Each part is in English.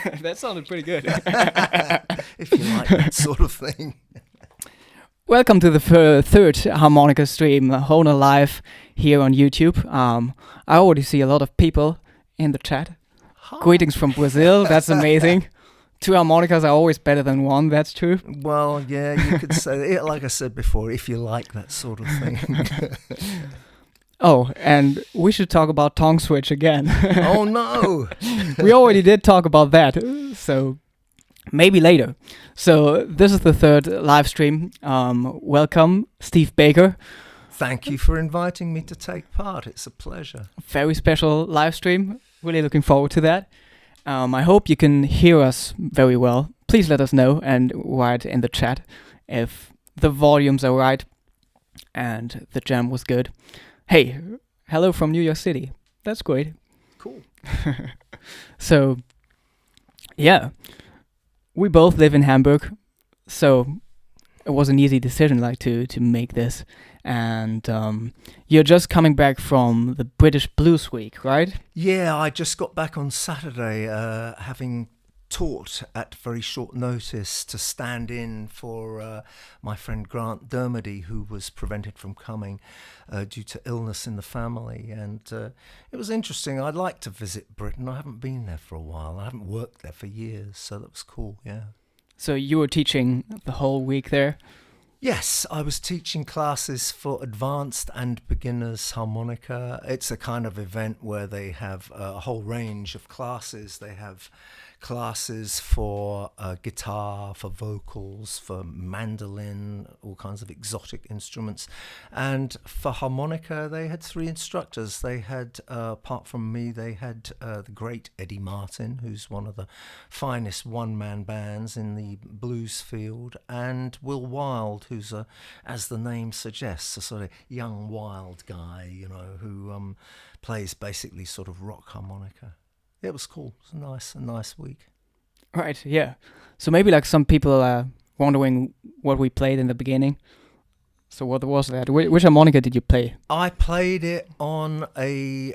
That sounded pretty good. If you like that sort of thing. Welcome to the third harmonica stream, Hohner live here on YouTube. I already see a lot of people in the chat. Hi. Greetings from Brazil. That's amazing. 2 harmonicas are always better than 1. That's true. Well, yeah, you could say it. Like I said before, if you like that sort of thing. Oh, and we should talk about tongue switch again. Oh no! We already did talk about that, so maybe later. So this is the third live stream. Welcome, Steve Baker. Thank you for inviting me to take part. It's a pleasure. Very special live stream. Really looking forward to that. I hope you can hear us very well. Please let us know and write in the chat if the volumes are right and the jam was good. Hey, hello from New York City. That's great. Cool. So, yeah, we both live in Hamburg, so it was an easy decision, like to make this. And you're just coming back from the British Blues Week, right? Yeah, I just got back on Saturday, having taught at very short notice to stand in for my friend Grant Dermody, who was prevented from coming due to illness in the family. And it was interesting. I'd like to visit Britain. I haven't been there for a while. I haven't worked there for years, so that was cool, yeah. So you were teaching the whole week there? Yes, I was teaching classes for advanced and beginners harmonica. It's a kind of event where they have a whole range of classes. They have classes for guitar, for vocals, for mandolin, all kinds of exotic instruments. And for harmonica, they had 3 instructors. They had, apart from me, they had the great Eddie Martin, who's one of the finest one-man bands in the blues field, and Will Wilde, who's, as the name suggests, a sort of young, wild guy, you know, who plays basically sort of rock harmonica. It was cool. It was a nice week. Right, yeah. So maybe like some people are wondering what we played in the beginning. So what was that? Which harmonica did you play? I played it on a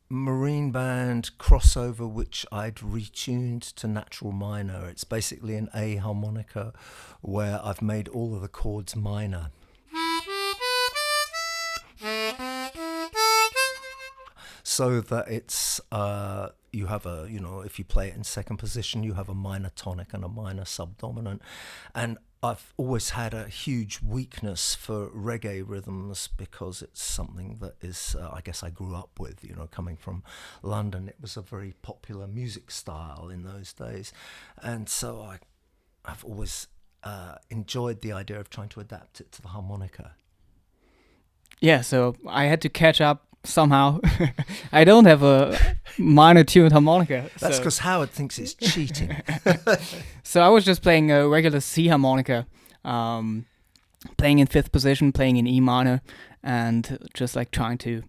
marine band crossover which I'd retuned to natural minor. It's basically an A harmonica where I've made all of the chords minor. So that it's, you have a, you know, if you play it in second position, you have a minor tonic and a minor subdominant. And I've always had a huge weakness for reggae rhythms because it's something that is, I guess I grew up with, you know, coming from London. It was a very popular music style in those days. And so I've always enjoyed the idea of trying to adapt it to the harmonica. Yeah, so I had to catch up somehow. I don't have a minor tuned harmonica. That's because Howard thinks it's cheating. So I was just playing a regular C harmonica, playing in 5th position, playing in E minor, and just like trying to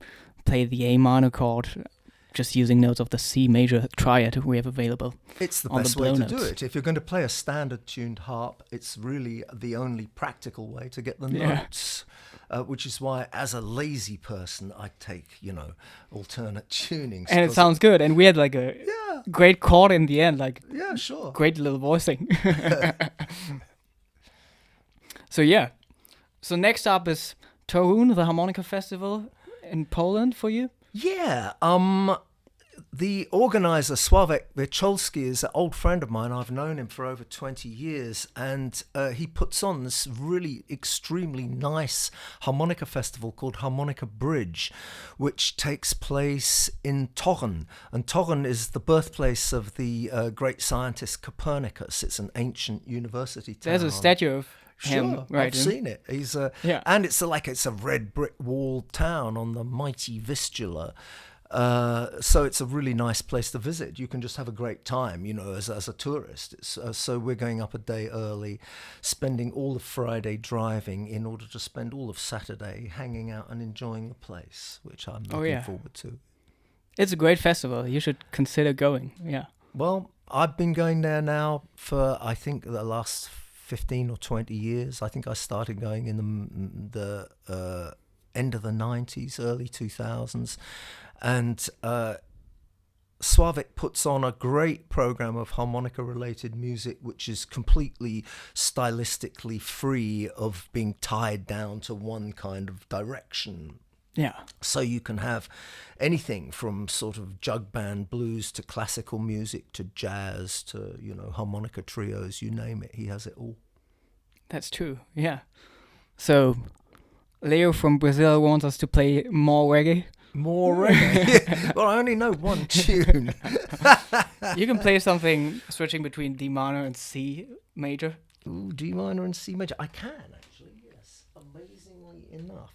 play the A minor chord, just using notes of the C major triad we have available. It's the on best the way to blow do notes. it. If you're going to play a standard tuned harp, it's really the only practical way to get the Yeah. notes. Which is why, as a lazy person, I take, you know, alternate tunings. And it sounds good. And we had like a great chord in the end, like Yeah, sure. great little voicing. So yeah. So next up is Torun, the harmonica festival in Poland for you. Yeah, the organizer, Sławek Wiecholski, is an old friend of mine. I've known him for over 20 years, and he puts on this really extremely nice harmonica festival called Harmonica Bridge, which takes place in Torun. And Torun is the birthplace of the great scientist Copernicus. It's an ancient university town. There's a statue of him. Sure, Right, I've seen it. He's and it's a red brick walled town on the mighty Vistula. So it's a really nice place to visit. You can just have a great time, you know, as a tourist. So we're going up a day early, spending all of Friday driving in order to spend all of Saturday hanging out and enjoying the place, which I'm looking forward to. It's a great festival. You should consider going. Yeah. Well, I've been going there now for, I think, the last 15 or 20 years. I think I started going in the end of the 90s, early 2000s. And Slavik puts on a great program of harmonica-related music, which is completely stylistically free of being tied down to one kind of direction. Yeah. So you can have anything from sort of jug band blues to classical music to jazz to, harmonica trios, you name it. He has it all. That's true. Yeah. So Leo from Brazil wants us to play more reggae. More reggae? Well, I only know one tune. You can play something switching between D minor and C major. Ooh, D minor and C major. I can, actually, yes. Amazingly enough.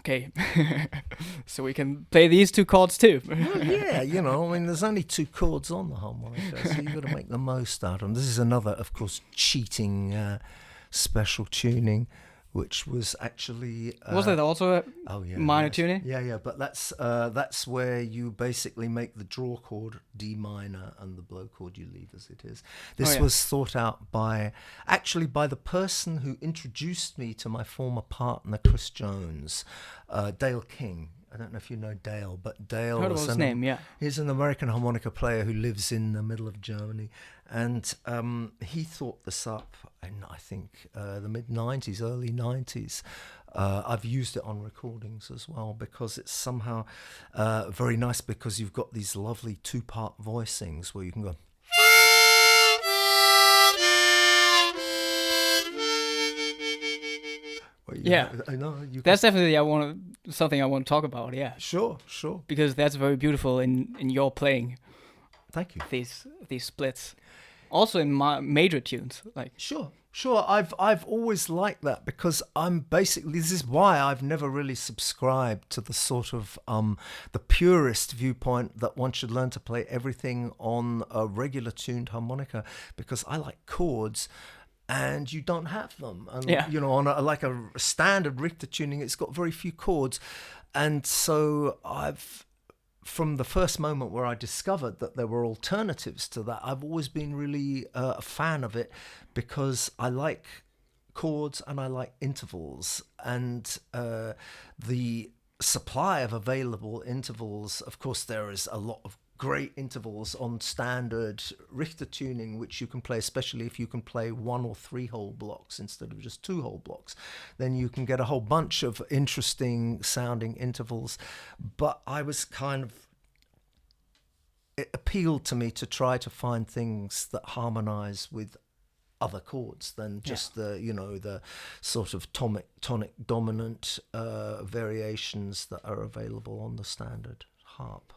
Okay. So we can play these two chords too. Well, yeah, there's only two chords on the harmonica, so you've got to make the most out of them. This is another, of course, cheating special tuning, which was actually... was it also a minor tuning? Yeah, but that's where you basically make the draw chord D minor and the blow chord you leave as it is. This was thought out by the person who introduced me to my former partner, Chris Jones, Dale King. I don't know if you know Dale, but Dale heard of his name, yeah. He's an American harmonica player who lives in the middle of Germany. And he thought this up in, I think, the mid-90s, early 90s. I've used it on recordings as well because it's somehow very nice because you've got these lovely two-part voicings where you can go... Yeah, I know. That's definitely something I want to talk about. Yeah, sure. Because that's very beautiful in your playing. Thank you. These splits, also in major tunes, like sure. I've always liked that because this is why I've never really subscribed to the sort of the purist viewpoint that one should learn to play everything on a regular tuned harmonica, because I like chords. And you don't have them. And, on a standard Richter tuning, it's got very few chords. And so from the first moment where I discovered that there were alternatives to that, I've always been really a fan of it because I like chords and I like intervals. And the supply of available intervals, of course, there is a lot of great intervals on standard Richter tuning, which you can play, especially if you can play 1 or 3 hole blocks instead of just 2 hole blocks. Then you can get a whole bunch of interesting sounding intervals. But I was kind of, it appealed to me to try to find things that harmonize with other chords than just the sort of tonic dominant variations that are available on the standard harp.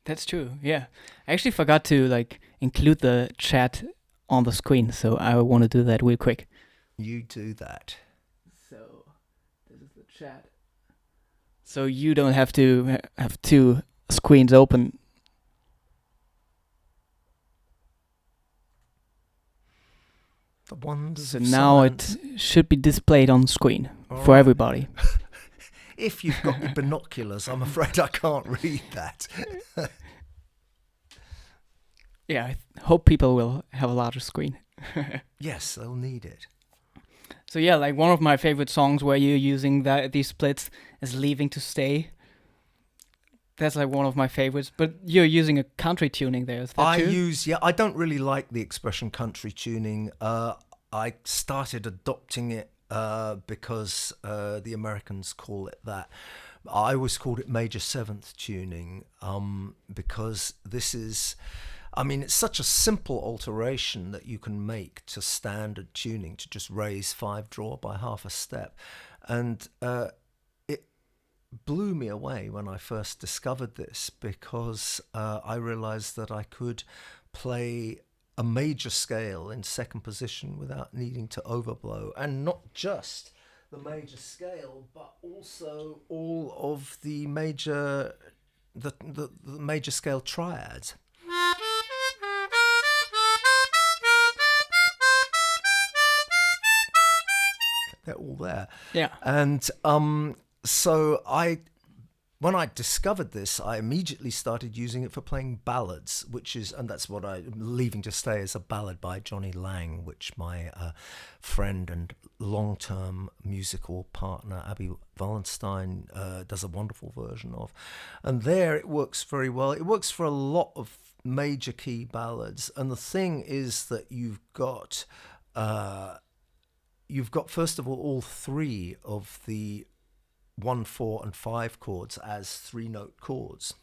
That's true. Yeah, I actually forgot to include the chat on the screen, so I want to do that real quick. You do that. So this is the chat. So you don't have to have 2 screens open. The wonders So of now science. it should be displayed on screen All for right. everybody. If you've got your binoculars, I'm afraid I can't read that. Yeah, I hope people will have a larger screen. Yes, they'll need it. So yeah, one of my favorite songs where you're using these splits is "Leaving to Stay." That's one of my favorites. But you're using a country tuning there, is that true? I don't really like the expression country tuning. I started adopting it because the Americans call it that. I always called it major 7th tuning because this is, it's such a simple alteration that you can make to standard tuning, to just raise 5 draw by half a step. And it blew me away when I first discovered this, because I realized that I could play a major scale in 2nd position without needing to overblow, and not just the major scale, but also all of the major major scale triads. They're all there. Yeah. And so when I discovered this, I immediately started using it for playing ballads, and that's what Leaving to Stay is a ballad by Johnny Lang, which my friend and long-term musical partner, Abby Wallenstein, does a wonderful version of. And there it works very well. It works for a lot of major key ballads. And the thing is that you've got first of all 3 of the 1, 4, and 5 chords as 3-note chords.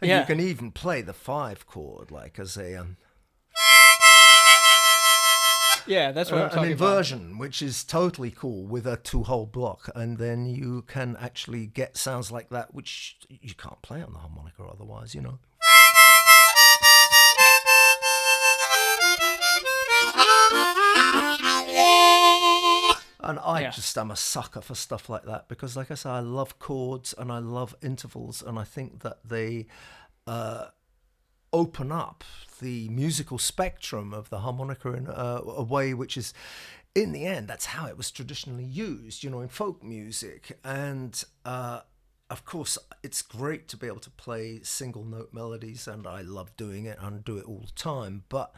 And you can even play the 5 chord as a that's what I'm talking an inversion, about. which is totally cool with a 2-hole block, and then you can actually get sounds like that which you can't play on the harmonica otherwise, And I just am a sucker for stuff like that, because like I say, I love chords and I love intervals, and I think that they open up the musical spectrum of the harmonica in a way which is, in the end, that's how it was traditionally used, in folk music. And of course, it's great to be able to play single note melodies, and I love doing it and do it all the time, but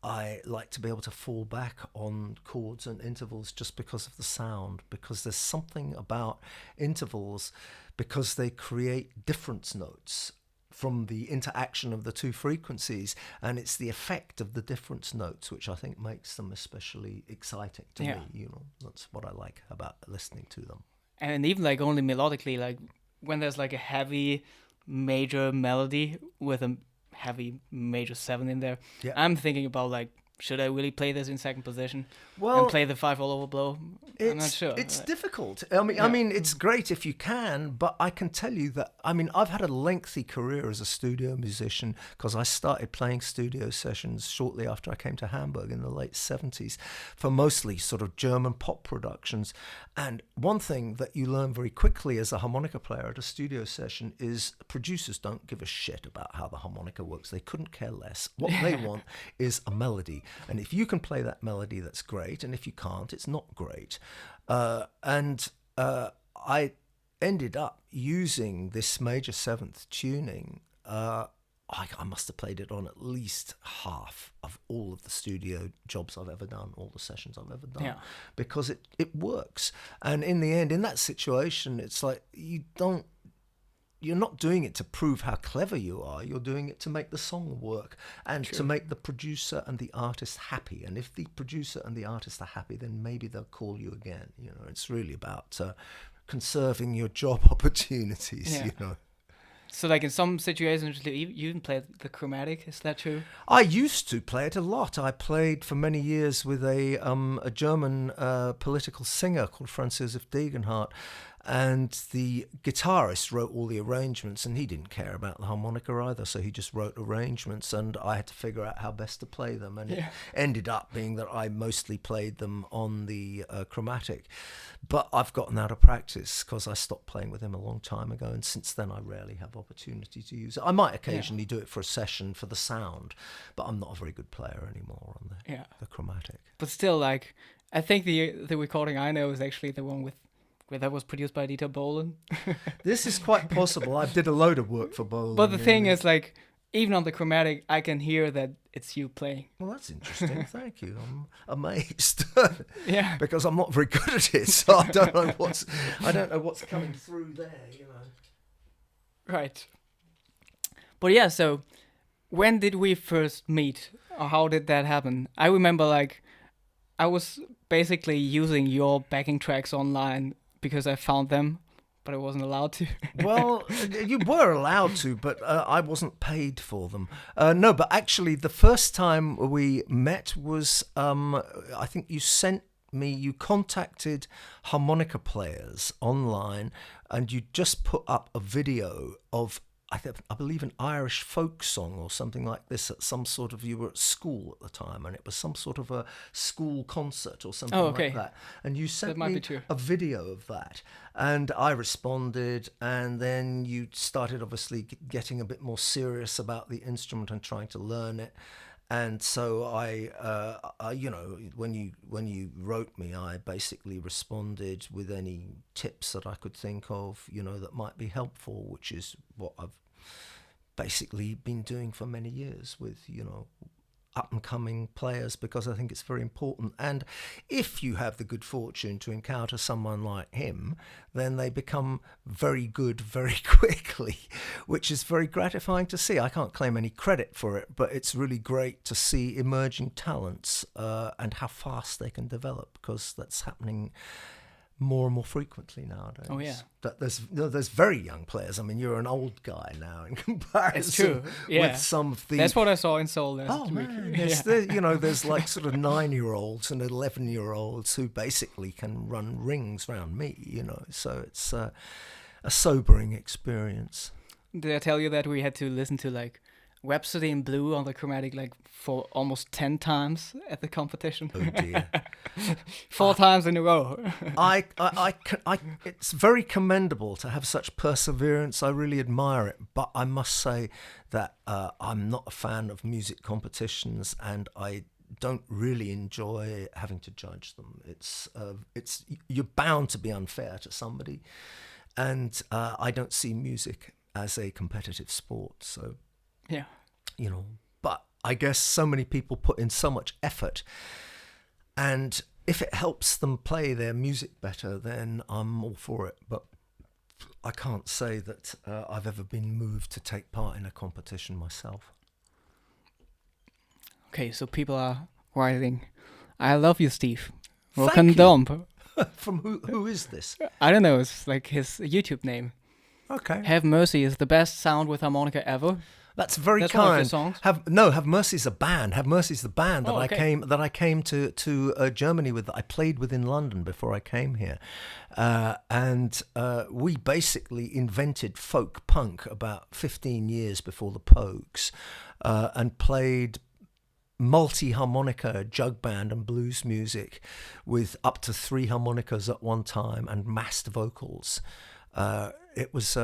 I like to be able to fall back on chords and intervals just because of the sound, because there's something about intervals, because they create difference notes from the interaction of the 2 frequencies, and it's the effect of the difference notes which I think makes them especially exciting to me. That's what I like about listening to them. And even only melodically, when there's a heavy major melody with a heavy major 7 in there, I'm thinking about should I really play this in 2nd position and play the 5 all over blow? I'm not sure. It's difficult. I mean, it's great if you can, but I can tell you that, I've had a lengthy career as a studio musician, because I started playing studio sessions shortly after I came to Hamburg in the late 70s for mostly sort of German pop productions. And one thing that you learn very quickly as a harmonica player at a studio session is producers don't give a shit about how the harmonica works. They couldn't care less. What they want is a melody. And if you can play that melody, that's great. And if you can't, it's not great. I ended up using this major 7th tuning I must have played it on at least half of all of the studio jobs I've ever done, all the sessions I've ever done, because it works. And in the end, in that situation, it's like you're not doing it to prove how clever you are. You're doing it to make the song work and to make the producer and the artist happy. And if the producer and the artist are happy, then maybe they'll call you again. You know, it's really about conserving your job opportunities, you know. So, like, in some situations, you even play the Chromatic, is that true? I used to play it a lot. I played for many years with a German political singer called Franz Josef Degenhardt, and the guitarist wrote all the arrangements, and he didn't care about the harmonica either, so he just wrote arrangements, and I had to figure out how best to play them, and it ended up being that I mostly played them on the Chromatic. But I've gotten out of practice because I stopped playing with him a long time ago, and since then I rarely have opportunity to use it. I might occasionally do it for a session for the sound, but I'm not a very good player anymore on the Chromatic. But still, like, I think the recording I know is actually the one where that was produced by Dieter Bohlen. This is quite possible. I did a load of work for Bohlen. But the thing is, like, even on the Chromatic, I can hear that it's you playing. Well, that's interesting. Thank you. I'm amazed. Because I'm not very good at it, so I don't know what's coming through there, you know. Right. But yeah, so when did we first meet, or how did that happen? I remember, like, I was basically using your backing tracks online because I found them, but I wasn't allowed to. Well, you were allowed to, but I wasn't paid for them. No, but actually the first time we met was, I think you contacted harmonica players online, and you just put up a video of, I believe, an Irish folk song or something like this at some sort of, you were at school at the time, and it was some sort of a school concert or something like that. And you sent me a video of that, and I responded, and then you started obviously getting a bit more serious about the instrument and trying to learn it. And so I you know, when you wrote me, I basically responded with any tips that I could think of, you know, that might be helpful, which is what I've basically been doing for many years with, you know, up-and-coming players, because I think it's very important. And if you have the good fortune to encounter someone like him, then they become very good very quickly, which is very gratifying to see. I can't claim any credit for it, but it's really great to see emerging talents and how fast they can develop, because that's happening more and more frequently nowadays. Oh yeah, that there's very young players. I mean, you're an old guy now in comparison. It's true. Yeah, with some of the. That's what I saw in Seoul. Oh man, there's like sort of 9-year-olds and 11-year-olds who basically can run rings around me. You know, so it's a sobering experience. Did I tell you that we had to listen to like Rhapsody in Blue on the Chromatic like for almost 10 times at the competition? Oh dear. 4 times in a row. It's very commendable to have such perseverance. I really admire it. But I must say that I'm not a fan of music competitions, and I don't really enjoy having to judge them. It's you're bound to be unfair to somebody, and I don't see music as a competitive sport. So. Yeah. You know, but I guess so many people put in so much effort, and if it helps them play their music better, then I'm all for it. But I can't say that I've ever been moved to take part in a competition myself. Okay, so people are writing, "I love you, Steve." Thank you. From who is this? I don't know. It's like his YouTube name. Okay. Have Mercy is the best sound with harmonica ever. That's very That's kind. one of your songs? Have Mercy's a band. Have Mercy's the band that okay. I came to Germany with. That I played with in London before I came here, and we basically invented folk punk about 15 years before the Pogues, and played multi-harmonica jug band and blues music with up to 3 harmonicas at one time and massed vocals. It was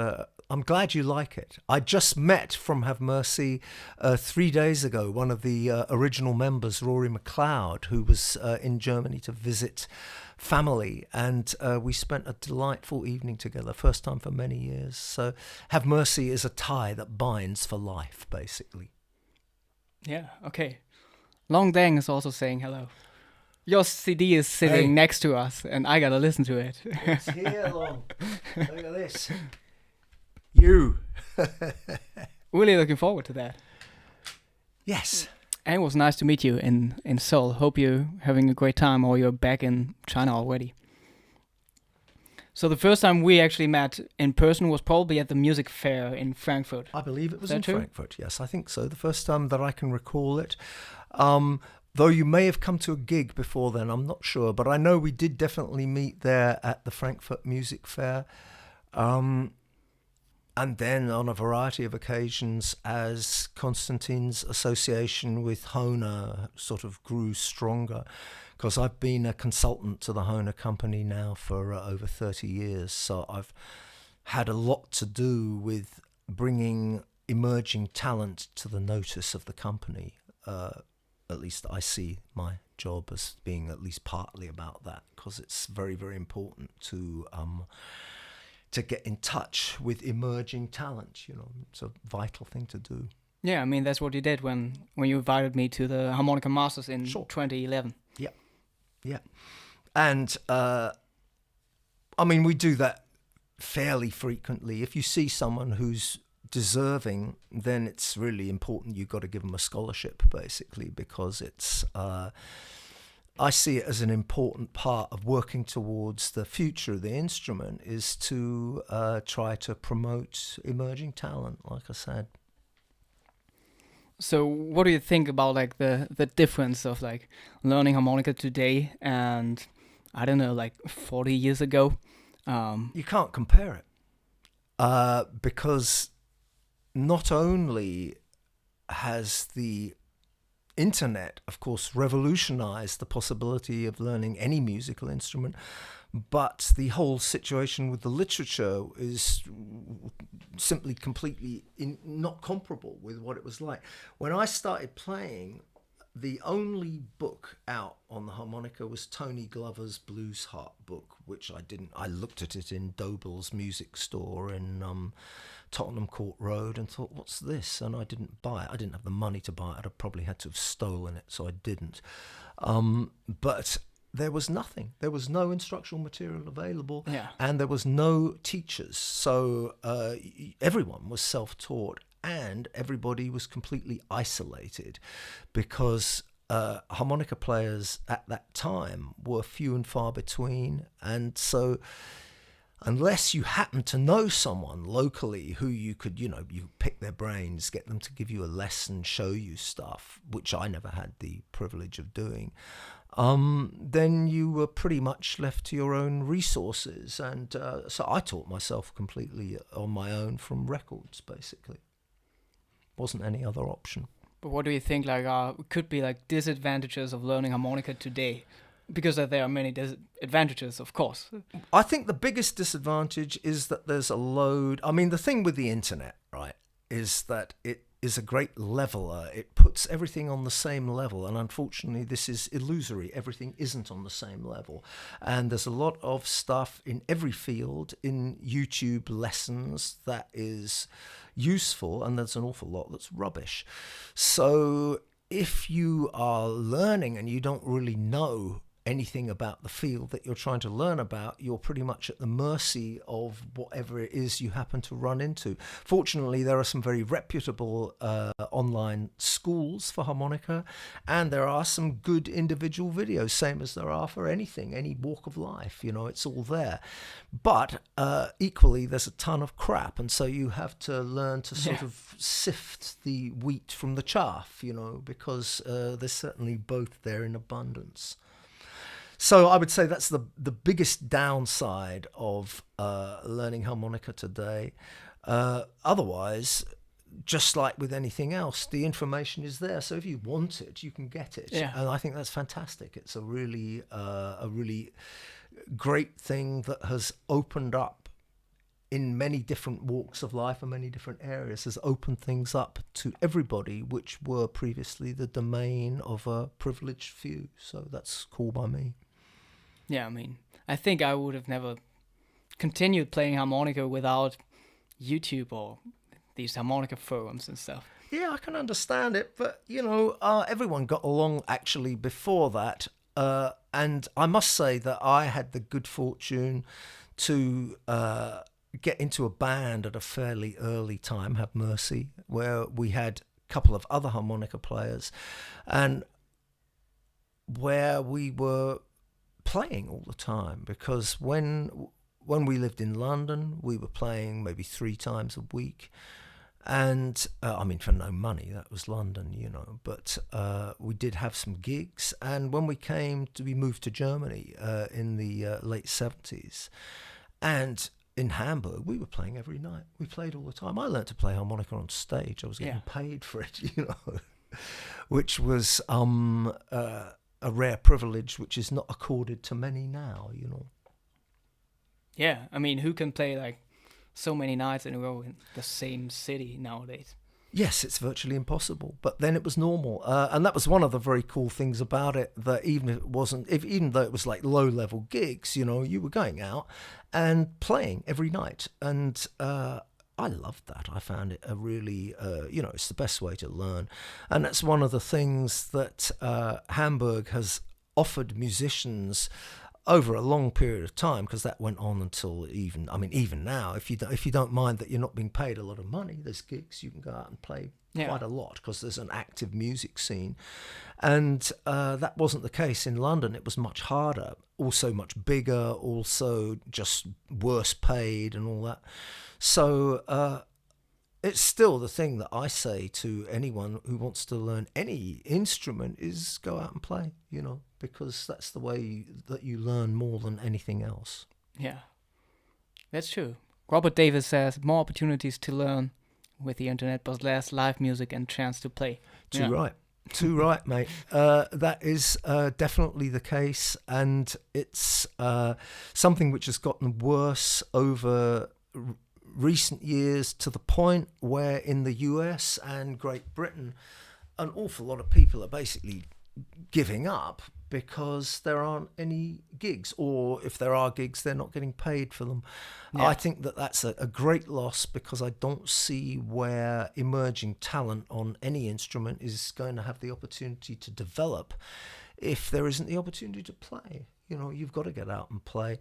I'm glad you like it. I just met from Have Mercy 3 days ago one of the original members, Rory McLeod, who was in Germany to visit family, and we spent a delightful evening together, first time for many years. So Have Mercy is a tie that binds for life, basically. Yeah, okay. Long Dang is also saying hello. Your CD is sitting next to us, and I gotta listen to it. It's here, Long. Look at this. You. Really looking forward to that. Yes. And it was nice to meet you in Seoul. Hope you're having a great time, or you're back in China already. So the first time we actually met in person was probably at the music fair in Frankfurt. I believe it was in true? Frankfurt, yes, I think so. The first time that I can recall it. Though you may have come to a gig before then, I'm not sure. But I know we did definitely meet there at the Frankfurt Music Fair. And then on a variety of occasions as Konstantin's association with Hohner sort of grew stronger. Because I've been a consultant to the Hohner company now for over 30 years. So I've had a lot to do with bringing emerging talent to the notice of the company. At least I see my job as being at least partly about that, because it's very, very important to get in touch with emerging talent. It's a vital thing to do. Yeah, I mean, that's what you did when you invited me to the Harmonica Masters in 2011. Yeah. And, we do that fairly frequently. If you see someone who's deserving, then it's really important. You've got to give them a scholarship, basically, because it's... I see it as an important part of working towards the future of the instrument is to try to promote emerging talent, like I said. So what do you think about like the difference of like learning harmonica today and I don't know, like 40 years ago? You can't compare it because not only has the internet, of course, revolutionized the possibility of learning any musical instrument, but the whole situation with the literature is simply completely not comparable with what it was like. When I started playing, the only book out on the harmonica was Tony Glover's Blues Harp book, which I looked at it in Dobell's music store in Tottenham Court Road and thought, what's this? And I didn't buy it. I didn't have the money to buy it. I'd have probably had to have stolen it, so I didn't. But there was nothing. There was no instructional material available, and there was no teachers. So everyone was self-taught, and everybody was completely isolated because harmonica players at that time were few and far between. And so unless you happen to know someone locally who you could, you pick their brains, get them to give you a lesson, show you stuff, which I never had the privilege of doing, then you were pretty much left to your own resources. And so I taught myself completely on my own from records, basically. Wasn't any other option. But what do you think could be like disadvantages of learning harmonica today? Because there are many advantages, of course. I think the biggest disadvantage is that there's a load. I mean, the thing with the internet, right, is that it is a great leveler. It puts everything on the same level. And unfortunately, this is illusory. Everything isn't on the same level. And there's a lot of stuff in every field in YouTube lessons that is useful, and there's an awful lot that's rubbish. So if you are learning and you don't really know anything about the field that you're trying to learn about, you're pretty much at the mercy of whatever it is you happen to run into. Fortunately, there are some very reputable online schools for harmonica, and there are some good individual videos, same as there are for anything, any walk of life, it's all there. But equally, there's a ton of crap, and so you have to learn to sort of sift the wheat from the chaff, because there's certainly both there in abundance. So I would say that's the biggest downside of learning harmonica today. Otherwise, just like with anything else, the information is there. So if you want it, you can get it. Yeah. And I think that's fantastic. It's a really great thing that has opened up in many different walks of life and many different areas has opened things up to everybody, which were previously the domain of a privileged few. So that's cool by me. Yeah, I mean, I think I would have never continued playing harmonica without YouTube or these harmonica forums and stuff. Yeah, I can understand it, but everyone got along actually before that, and I must say that I had the good fortune to get into a band at a fairly early time, have mercy, where we had a couple of other harmonica players, and where we were playing all the time, because when we lived in London, we were playing maybe 3 times a week. And I mean, for no money, that was London, but we did have some gigs. And when we moved to Germany in the late 70s, and in Hamburg, we were playing every night. We played all the time. I learned to play harmonica on stage. I was getting paid for it, which was a rare privilege, which is not accorded to many now, Yeah, I mean, who can play like so many nights in a row in the same city nowadays? Yes, it's virtually impossible. But then it was normal, and that was one of the very cool things about it. That even though it was like low-level gigs, you were going out and playing every night, and I loved that. I found it a really, it's the best way to learn, and that's one of the things that Hamburg has offered musicians over a long period of time, because that went on until even now, if you don't mind that you're not being paid a lot of money, there's gigs, you can go out and play quite a lot, because there's an active music scene. And that wasn't the case in London. It was much harder, also much bigger, also just worse paid and all that. So it's still the thing that I say to anyone who wants to learn any instrument is go out and play, because that's the way that you learn more than anything else. Yeah, that's true. Robert Davis says more opportunities to learn with the internet, but less live music and chance to play. Too right, mate. That is definitely the case, and it's something which has gotten worse over recent years, to the point where in the US and Great Britain, an awful lot of people are basically giving up because there aren't any gigs, or if there are gigs, they're not getting paid for them. I think that that's a great loss, because I don't see where emerging talent on any instrument is going to have the opportunity to develop if there isn't the opportunity to play. You've got to get out and play.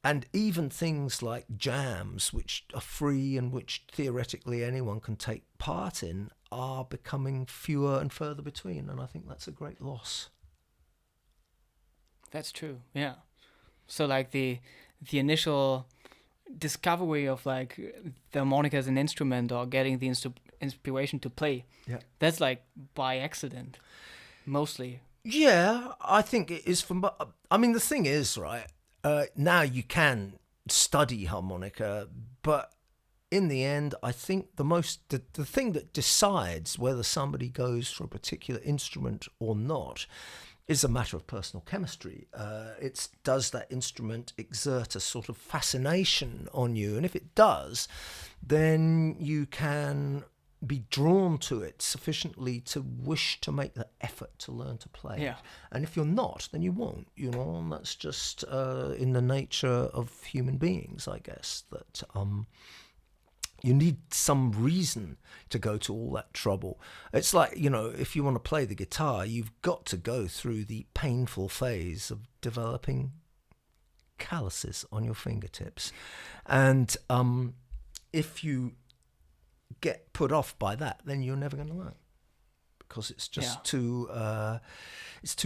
And even things like jams, which are free and which theoretically anyone can take part in, are becoming fewer and further between. And I think that's a great loss. That's true, yeah. So like the initial discovery of like the harmonica as an instrument, or getting the inspiration to play, that's like by accident, mostly. Yeah, I think it is. The thing is, right, now you can study harmonica, but in the end, I think the thing that decides whether somebody goes for a particular instrument or not is a matter of personal chemistry. Does that instrument exert a sort of fascination on you? And if it does, then you can be drawn to it sufficiently to wish to make the effort to learn to play. Yeah. And if you're not, then you won't, and that's just in the nature of human beings, I guess, that you need some reason to go to all that trouble. It's like, if you want to play the guitar, you've got to go through the painful phase of developing calluses on your fingertips. And if you get put off by that, then you're never going to learn, because it's just too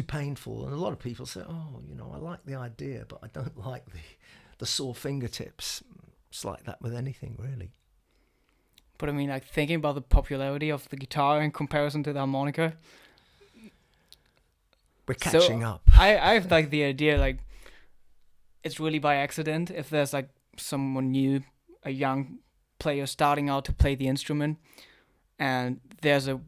painful. And a lot of people say, I like the idea, but I don't like the sore fingertips. It's like that with anything, really. But I mean, like, thinking about the popularity of the guitar in comparison to the harmonica, we're catching up. I have like the idea, like, it's really by accident if there's like someone new, a young player starting out to play the instrument, and there's a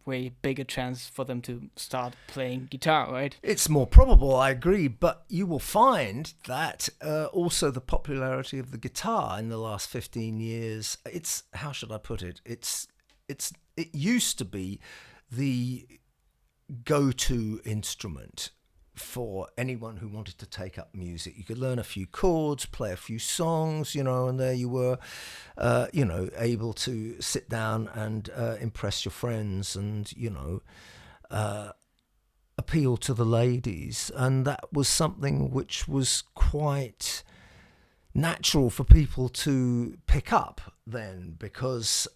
way bigger chance for them to start playing guitar, right? It's more probable, I agree, but you will find that also the popularity of the guitar in the last 15 years, it's, how should I put it? It used to be the go-to instrument for anyone who wanted to take up music. You could learn a few chords, play a few songs, and there you were, able to sit down and impress your friends and, appeal to the ladies. And that was something which was quite natural for people to pick up then, because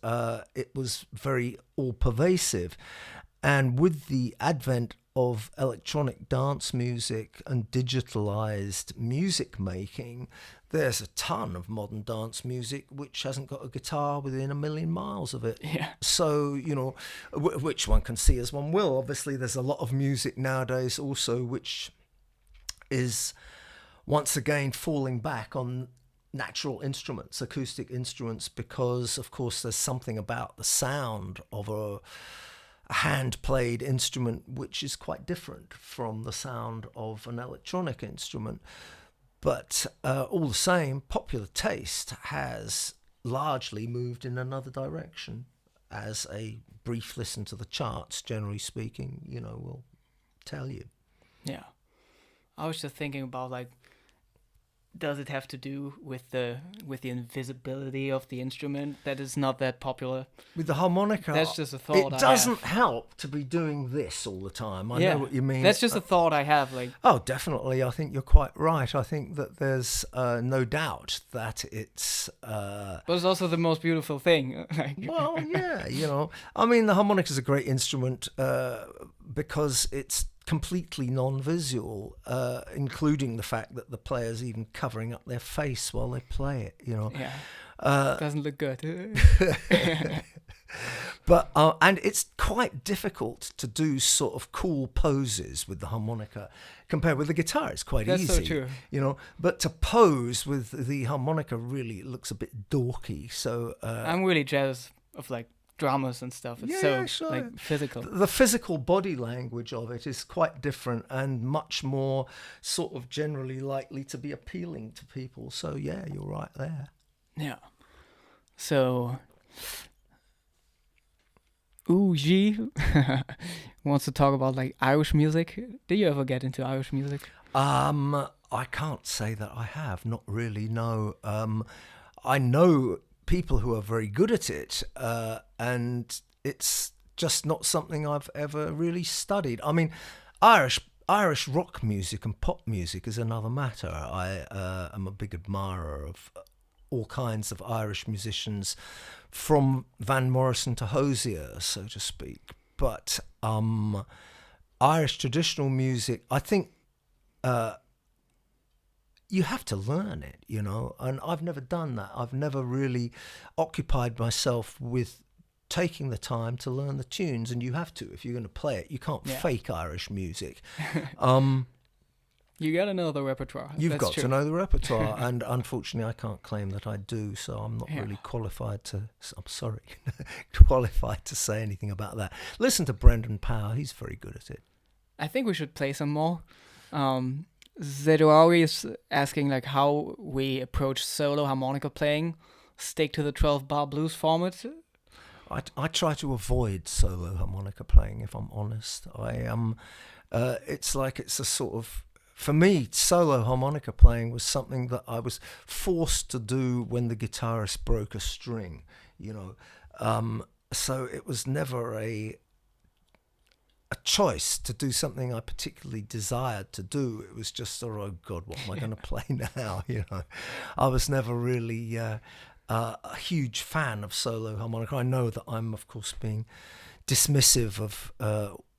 it was very all-pervasive. And with the advent of electronic dance music and digitalized music making, there's a ton of modern dance music which hasn't got a guitar within a million miles of it. Yeah. So, which one can see as one will. Obviously, there's a lot of music nowadays also which is once again falling back on natural instruments, acoustic instruments, because, of course, there's something about the sound of a hand-played instrument which is quite different from the sound of an electronic instrument. But all the same, popular taste has largely moved in another direction, as a brief listen to the charts, generally speaking, will tell you. Yeah. I was just thinking about, like, does it have to do with the invisibility of the instrument that is not that popular? With the harmonica, that's just a thought. It doesn't help to be doing this all the time. I know what you mean. That's just a thought I have. Like, oh, definitely. I think you're quite right. I think that there's no doubt that it's. But it's also the most beautiful thing. Well, yeah, I mean, the harmonica is a great instrument because it's completely non-visual, including the fact that the player's even covering up their face while they play it, Yeah, doesn't look good. But and it's quite difficult to do sort of cool poses with the harmonica compared with the guitar. It's quite easy. That's so true. But to pose with the harmonica really looks a bit dorky. So I'm really jealous of, like, drummers and stuff. It's sure. Like, physical. The physical body language of it is quite different and much more sort of generally likely to be appealing to people. So yeah, you're right there. Yeah. So G wants to talk about, like, Irish music. Did you ever get into Irish music? I can't say that I have. Not really, no. I know people who are very good at it, and it's just not something I've ever really studied. I mean, Irish rock music and pop music is another matter. I am a big admirer of all kinds of Irish musicians, from Van Morrison to Hozier, so to speak. But Irish traditional music, I think you have to learn it, and I've never done that. I've never really occupied myself with taking the time to learn the tunes, and you have to if you're going to play it. You can't fake Irish music. You got to know the repertoire. You've got to know the repertoire, and unfortunately I can't claim that I do, so I'm not really qualified to say anything about that. Listen to Brendan Power, he's very good at it. I think we should play some more. Zedori is asking, like, how we approach solo harmonica playing. Stick to the 12-bar blues format. I try to avoid solo harmonica playing, if I'm honest. It's like it's a sort of, for me, solo harmonica playing was something that I was forced to do when the guitarist broke a string, so it was never a choice to do something I particularly desired to do. It was just, oh God, what am I going to play now? I was never really a huge fan of solo harmonica. I know that I'm, of course, being dismissive of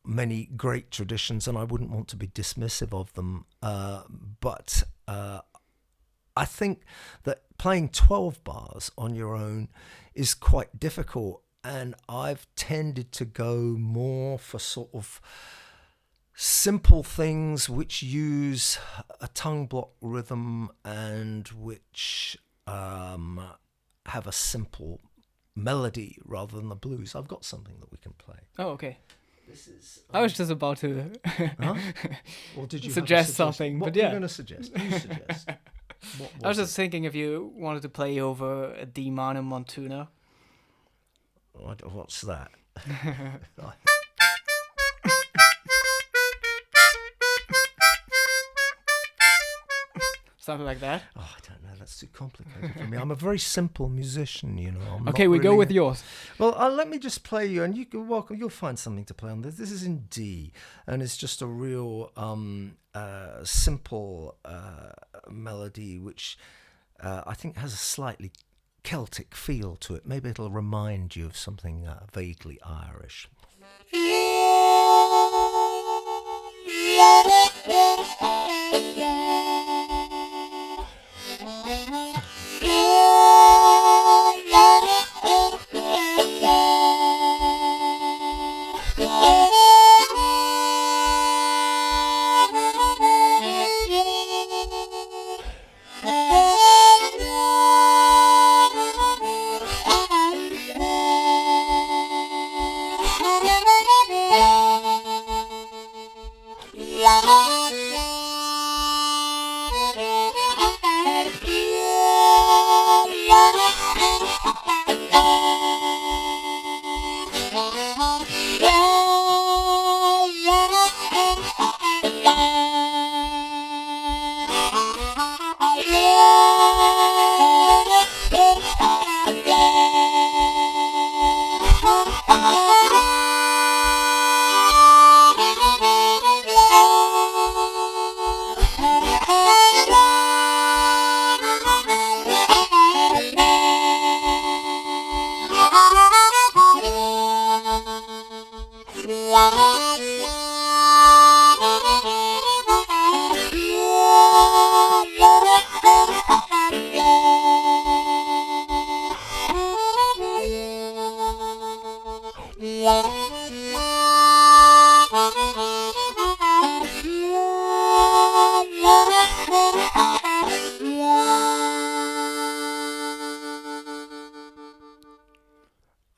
many great traditions, and I wouldn't want to be dismissive of them. But I think that playing 12 bars on your own is quite difficult. And I've tended to go more for sort of simple things which use a tongue block rhythm and which have a simple melody rather than the blues, I've got something that we can play. Oh, okay. This is. I was just about to Huh? Or did you suggest have a something, What but were yeah. you going to suggest? You suggest. What I was was just thinking if you wanted to play over a D minor montuno. What's that? Something like that. Oh, I don't know. That's too complicated for me. I'm a very simple musician, you know. I'm Okay, not we go really with yours. Well, let me just play you, and you can you'll find something to play on this. This is in D, and it's just a real simple melody, which I think has a slightly Celtic feel to it. Maybe it'll remind you of something vaguely Irish.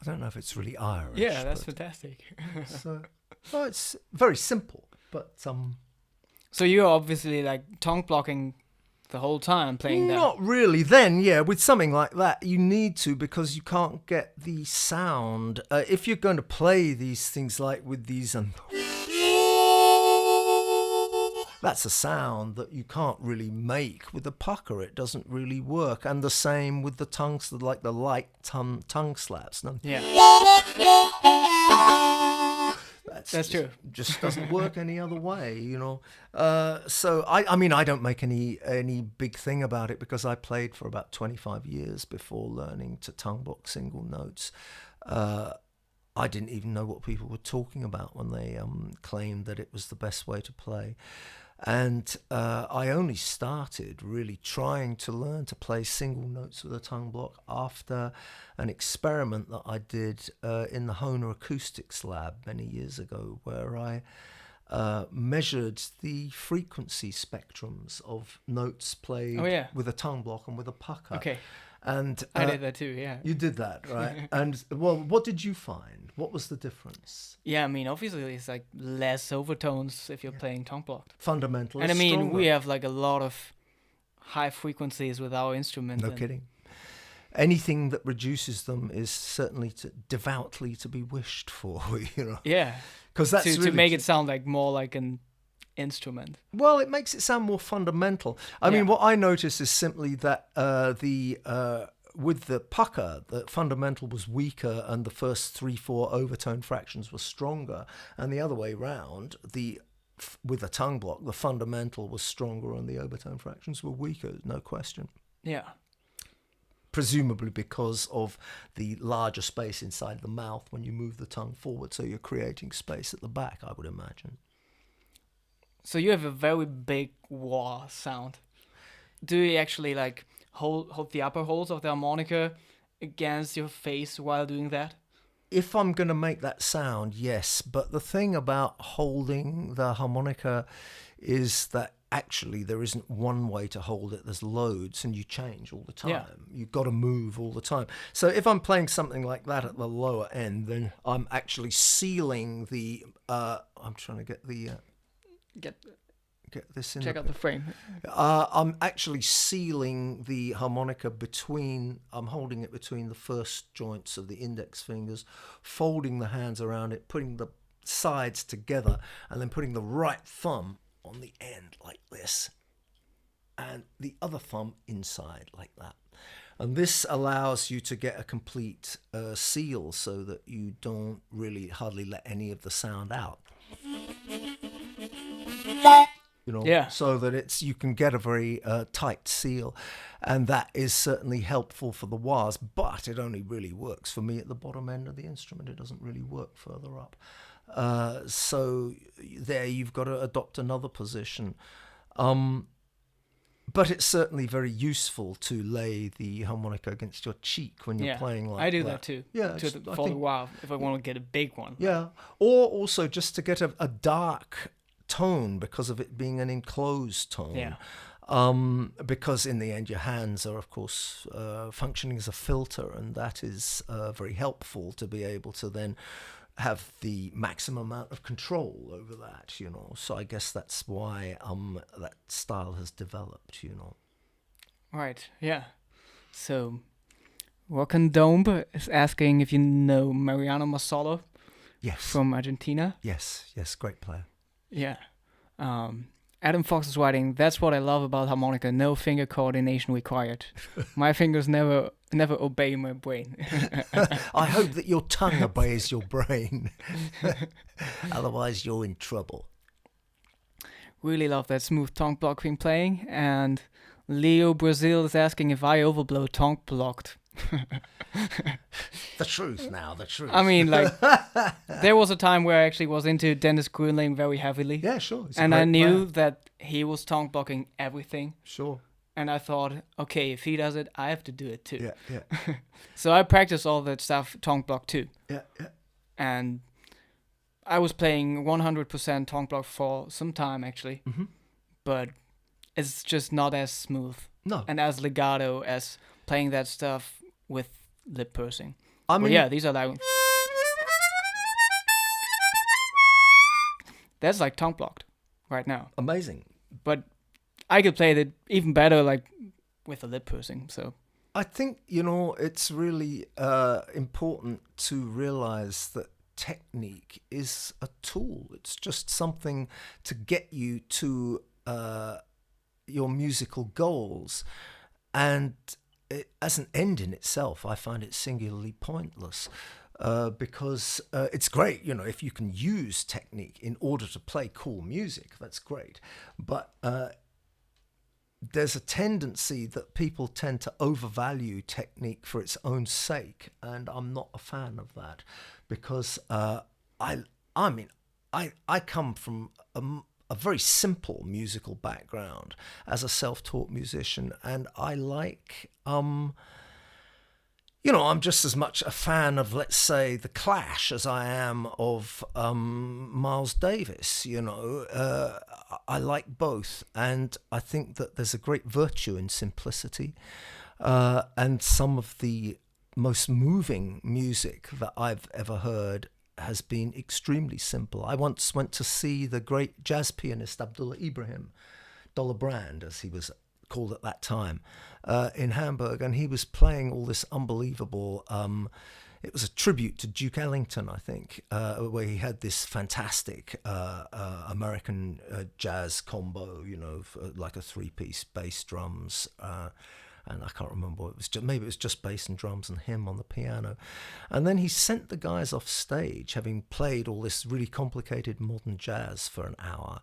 I don't know if it's really Irish. Yeah, that's fantastic. So, well, it's very simple, but So you're obviously like tongue blocking the whole time playing that. not really. Then, yeah, with something like that, you need to, because you can't get the sound. If you're going to play these things like with these, that's a sound that you can't really make with the pucker. It doesn't really work. And the same with the tongues, like the light tongue slaps. No? Yeah. That's true. Just doesn't work any other way, you know. So I mean, I don't make any big thing about it, because I played for about 25 years before learning to tongue block single notes. I didn't even know what people were talking about when they claimed that it was the best way to play. And I only started really trying to learn to play single notes with a tongue block after an experiment that I did in the Hohner Acoustics lab many years ago, where I measured the frequency spectrums of notes played with a tongue block and with a pucker. Okay. And I did that too, yeah. You did that, right? And, well, what did you find? What was the difference? Yeah, I mean, obviously it's like less overtones if you're playing tongue blocked. Fundamentally And I mean, stronger. we have like a lot of high frequencies with our instrument. No kidding. Anything that reduces them is certainly devoutly to be wished for, you know? Yeah. Because that's to make it sound like more like an instrument. Well, it makes it sound more fundamental. I mean, what I notice is simply that with the pucker, the fundamental was weaker and the first 3-4 overtone fractions were stronger, and the other way round, with the tongue block, the fundamental was stronger and the overtone fractions were weaker, no question. Yeah. Presumably because of the larger space inside the mouth when you move the tongue forward, so you're creating space at the back, I would imagine. So you have a very big wah sound. Do you actually like hold the upper holes of the harmonica against your face while doing that? If I'm going to make that sound, yes. But the thing about holding the harmonica is that actually there isn't one way to hold it. There's loads, and you change all the time. Yeah. You've got to move all the time. So if I'm playing something like that at the lower end, then I'm actually sealing the. I'm trying to get the. Get this in. check out the frame. I'm actually sealing the harmonica between. I'm holding it between the first joints of the index fingers, folding the hands around it, putting the sides together, and then putting the right thumb on the end like this, and the other thumb inside like that. And this allows you to get a complete seal, so that you don't really hardly let any of the sound out. So that you can get a very tight seal, and that is certainly helpful for the wahs, but it only really works for me at the bottom end of the instrument. It doesn't really work further up. So there you've got to adopt another position. But it's certainly very useful to lay the harmonica against your cheek when you're playing like that. I do that too. Yeah, for the wah, if I want to get a big one. Yeah, or also just to get a dark tone because of it being an enclosed tone. Yeah. Because in the end your hands are of course functioning as a filter, and that is very helpful to be able to then have the maximum amount of control over that, So I guess that's why that style has developed, Right, yeah. So Rockendombe is asking if you know Mariano Massolo. Yes. From Argentina. Yes, great player. Yeah. Adam Fox is writing, that's what I love about harmonica, no finger coordination required. My fingers never obey my brain. I hope that your tongue obeys your brain. Otherwise you're in trouble. Really love that smooth tongue blocking playing. And Leo Brazil is asking if I overblow tongue blocked. The truth. I mean, like, there was a time where I actually was into Dennis Grunling very heavily. Yeah, sure. And I knew that he was tongue blocking everything. Sure. And I thought, okay, if he does it, I have to do it too. Yeah. So I practiced all that stuff tongue block too. Yeah. And I was playing 100% tongue block for some time actually. Mm-hmm. But it's just not as smooth. No. And as legato as playing that stuff with lip pursing. I mean, yeah, these are like... That's like tongue blocked right now. Amazing. But I could play it even better like with the lip pursing, so... I think, it's really important to realize that technique is a tool. It's just something to get you to your musical goals. And as an end in itself, I find it singularly pointless. Because it's great, if you can use technique in order to play cool music, that's great. But there's a tendency that people tend to overvalue technique for its own sake, and I'm not a fan of that, because I come from a very simple musical background as a self-taught musician, and I like I'm just as much a fan of, let's say, The Clash as I am of Miles Davis. I like both, and I think that there's a great virtue in simplicity. And some of the most moving music that I've ever heard has been extremely simple. I once went to see the great jazz pianist Abdullah Ibrahim, Dollar Brand, as he was called at that time, in Hamburg, and he was playing all this unbelievable, it was a tribute to Duke Ellington, I think, where he had this fantastic American jazz combo, like a three-piece bass drums, and I can't remember what it was. Maybe it was just bass and drums and him on the piano. And then he sent the guys off stage, having played all this really complicated modern jazz for an hour,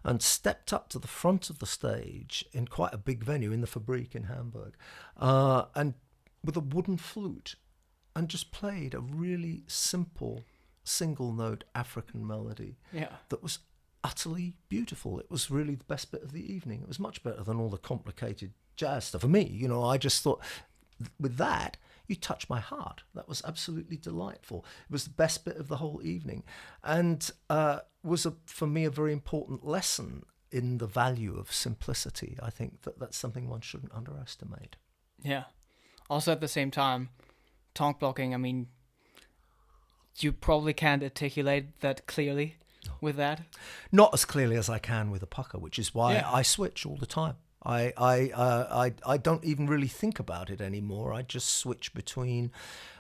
and stepped up to the front of the stage in quite a big venue in the Fabrik in Hamburg, and with a wooden flute, and just played a really simple single-note African melody that was utterly beautiful. It was really the best bit of the evening. It was much better than all the complicated jazz stuff. For me, I just thought, with that, you touched my heart. That was absolutely delightful. It was the best bit of the whole evening, and was for me a very important lesson in the value of simplicity. I think that that's something one shouldn't underestimate. Yeah. Also, at the same time, tongue blocking, I mean, you probably can't articulate that clearly with that. Not as clearly as I can with a pucker, which is why Yeah. I switch all the time. I don't even really think about it anymore. I just switch between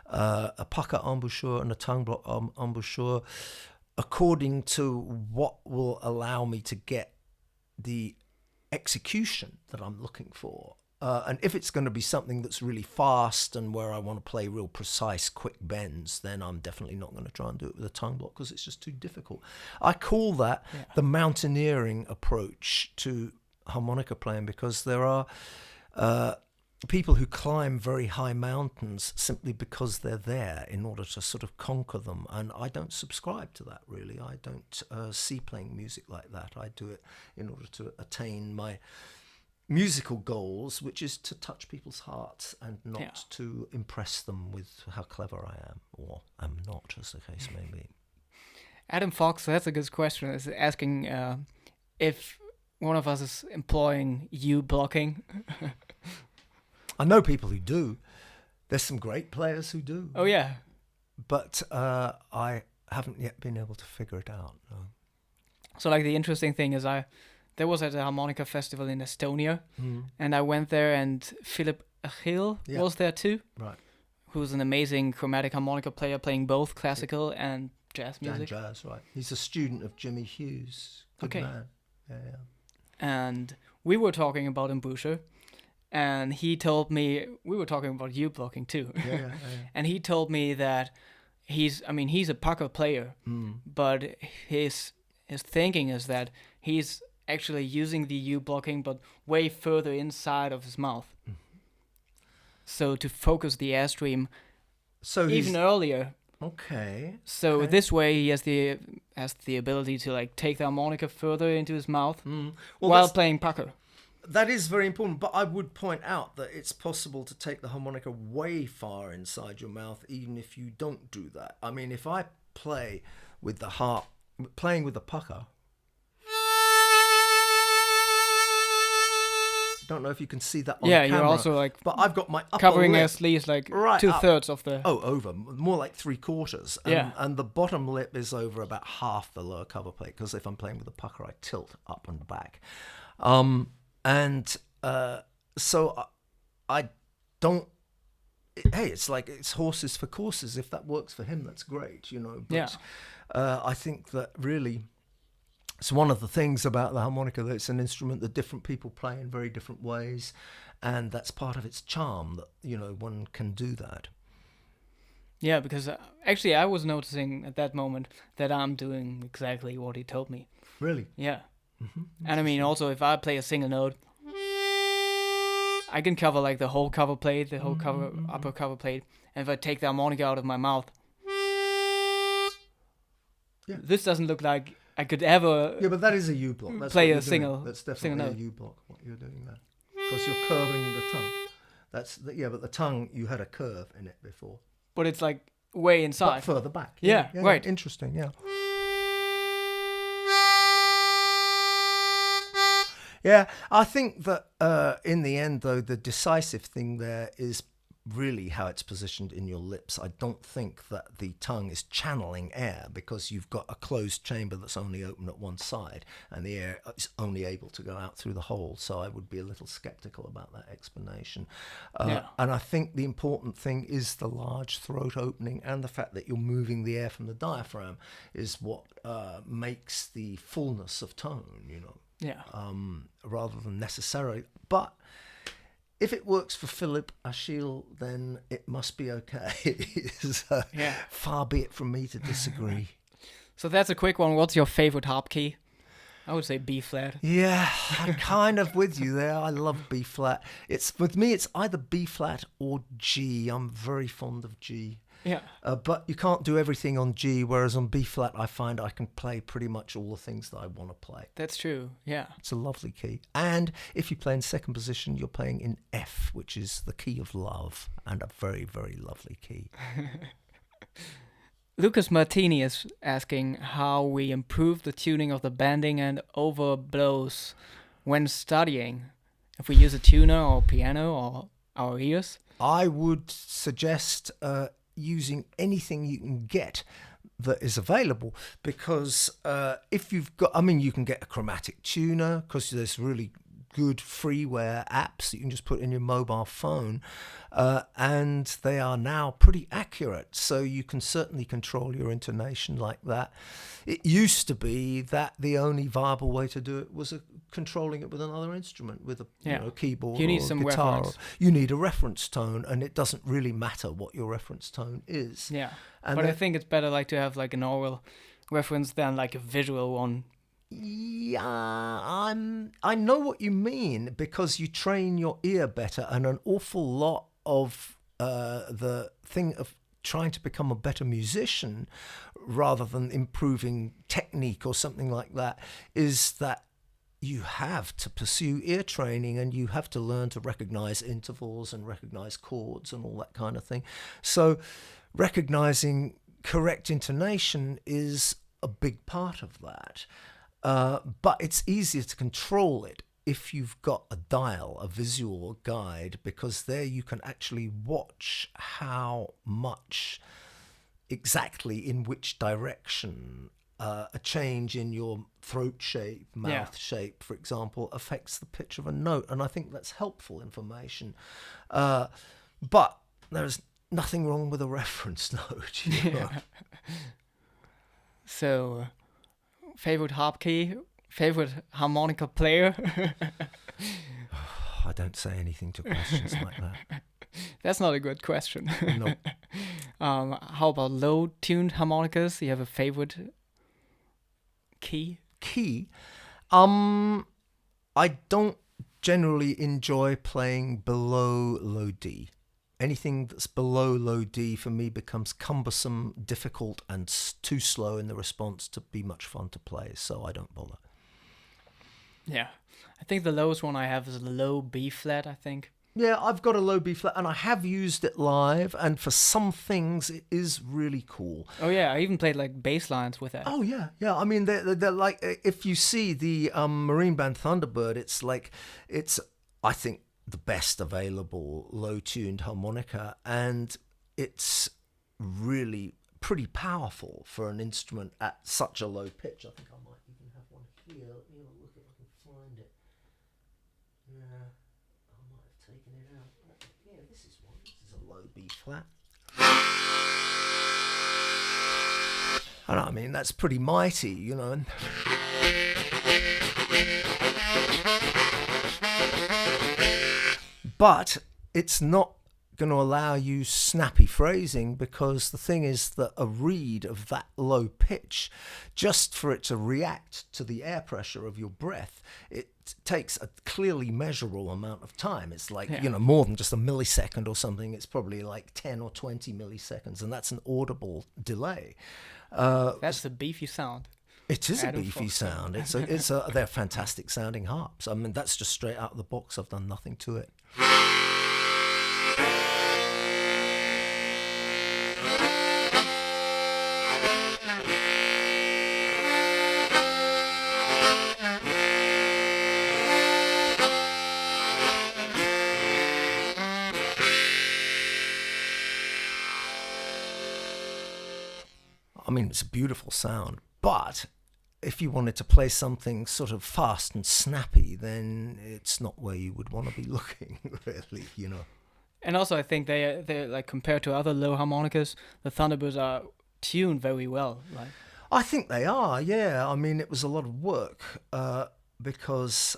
a pucker embouchure and a tongue block embouchure according to what will allow me to get the execution that I'm looking for. And if it's going to be something that's really fast and where I want to play real precise, quick bends, then I'm definitely not going to try and do it with a tongue block because it's just too difficult. I call that the mountaineering approach to harmonica playing, because there are people who climb very high mountains simply because they're there in order to sort of conquer them. And I don't subscribe to that, really. I don't see playing music like that. I do it in order to attain my musical goals, which is to touch people's hearts and not to impress them with how clever I am, or am not, as the case may be. Adam Fox, that's a good question, is asking if one of us is employing you blocking. I know people who do. There's some great players who do. Oh, yeah. But I haven't yet been able to figure it out. No. So, like, the interesting thing is there was at a harmonica festival in Estonia, and I went there, and Philip Achille was there too. Right. Who's an amazing chromatic harmonica player, playing both classical and jazz music. And jazz, right. He's a student of Jimmy Hughes. Good man. Yeah. And we were talking about Embouchure, and he told me, we were talking about you blocking too. Yeah. And he told me that he's a pucker player, but his thinking is that he's actually using the U blocking, but way further inside of his mouth. So to focus the airstream even earlier. Okay. So this way he has the ability to like take the harmonica further into his mouth while playing pucker. That is very important, but I would point out that it's possible to take the harmonica way far inside your mouth even if you don't do that. I mean, if I play with the playing with the pucker, don't know if you can see that on camera. Yeah, you're also like, but I've got my upper covering lip at least like right 2/3 of the. Oh, over more like 3/4. And the bottom lip is over about half the lower cover plate, because if I'm playing with the pucker, I tilt up and back, so I don't. Hey, it's horses for courses. If that works for him, that's great, you know. But I think that really. It's one of the things about the harmonica, that it's an instrument that different people play in very different ways, and that's part of its charm, that, you know, one can do that. Yeah, because actually I was noticing at that moment that I'm doing exactly what he told me. Really? Yeah. Mm-hmm. And I mean, also, if I play a single note, I can cover like the whole cover plate, the whole upper cover plate, and if I take the harmonica out of my mouth, this doesn't look like I could ever. Yeah, but that is a U block. That's play a single. That's definitely a U block. What you're doing there, because you're curving the tongue. But the tongue, you had a curve in it before. But it's like way inside. But further back. Yeah, right. Interesting. Yeah. Yeah, I think that in the end, though, the decisive thing there is really how it's positioned in your lips. I don't think that the tongue is channeling air, because you've got a closed chamber that's only open at one side, and the air is only able to go out through the hole. So I would be a little skeptical about that explanation. And I think the important thing is the large throat opening, and the fact that you're moving the air from the diaphragm is what makes the fullness of tone, you know. Yeah. Rather than necessarily. But if it works for Philip Achille, then it must be okay. Far be it from me to disagree. So that's a quick one. What's your favorite harp key? I would say B flat. Yeah, I'm kind of with you there. I love B flat. With me, it's either B flat or G. I'm very fond of G. Yeah. But you can't do everything on G, whereas on B flat, I find I can play pretty much all the things that I want to play. That's true, yeah. It's a lovely key. And if you play in second position, you're playing in F, which is the key of love, and a very, very lovely key. Lucas Martini is asking how we improve the tuning of the bending and overblows when studying. If we use a tuner or piano or our ears. I would suggest using anything you can get that is available, because if you've got, I mean, you can get a chromatic tuner because there's really good freeware apps that you can just put in your mobile phone, and they are now pretty accurate, so you can certainly control your intonation like that. It used to be that the only viable way to do it was controlling it with another instrument, with a keyboard you need or some a guitar. reference. You need a reference tone, and it doesn't really matter what your reference tone is. Yeah, And but I think it's better like to have like an oral reference than like a visual one. Yeah, I know what you mean, because you train your ear better, and an awful lot of the thing of trying to become a better musician rather than improving technique or something like that is that you have to pursue ear training, and you have to learn to recognize intervals and recognize chords and all that kind of thing. So recognizing correct intonation is a big part of that. But it's easier to control it if you've got a dial, a visual guide, because there you can actually watch how much exactly in which direction a change in your throat shape, mouth shape, for example, affects the pitch of a note. And I think that's helpful information. But there's nothing wrong with a reference note. You know? So, favorite harp key, favorite harmonica player. I don't say anything to questions like that. That's not a good question. No. How about low-tuned harmonicas? Do you have a favorite key? Key? I don't generally enjoy playing below low D. Anything that's below low D for me becomes cumbersome, difficult, and too slow in the response to be much fun to play, so I don't bother. Yeah. I think the lowest one I have is a low B flat, I think. Yeah, I've got a low B flat, and I have used it live, and for some things it is really cool. Oh yeah, I even played like bass lines with that. Oh yeah. I mean, they're like, if you see the Marine Band Thunderbird, it's I think the best available low-tuned harmonica, and it's really pretty powerful for an instrument at such a low pitch. I think I might even have one here. Let me have a look if I can find it. Yeah, I might have taken it out. Yeah, this is one. This is a low B flat. And I mean, that's pretty mighty, you know. But it's not going to allow you snappy phrasing, because the thing is that a reed of that low pitch, just for it to react to the air pressure of your breath, it takes a clearly measurable amount of time. It's like, more than just a millisecond or something. It's probably like 10 or 20 milliseconds, and that's an audible delay. That's a beefy sound. It is a beefy sound. They're fantastic sounding harps. I mean, that's just straight out of the box. I've done nothing to it. I mean, it's a beautiful sound, but if you wanted to play something sort of fast and snappy, then it's not where you would want to be looking, really, you know. And also, I think they're like, compared to other low harmonicas, the Thunderbirds are tuned very well. Like, I think they are, yeah. I mean, it was a lot of work because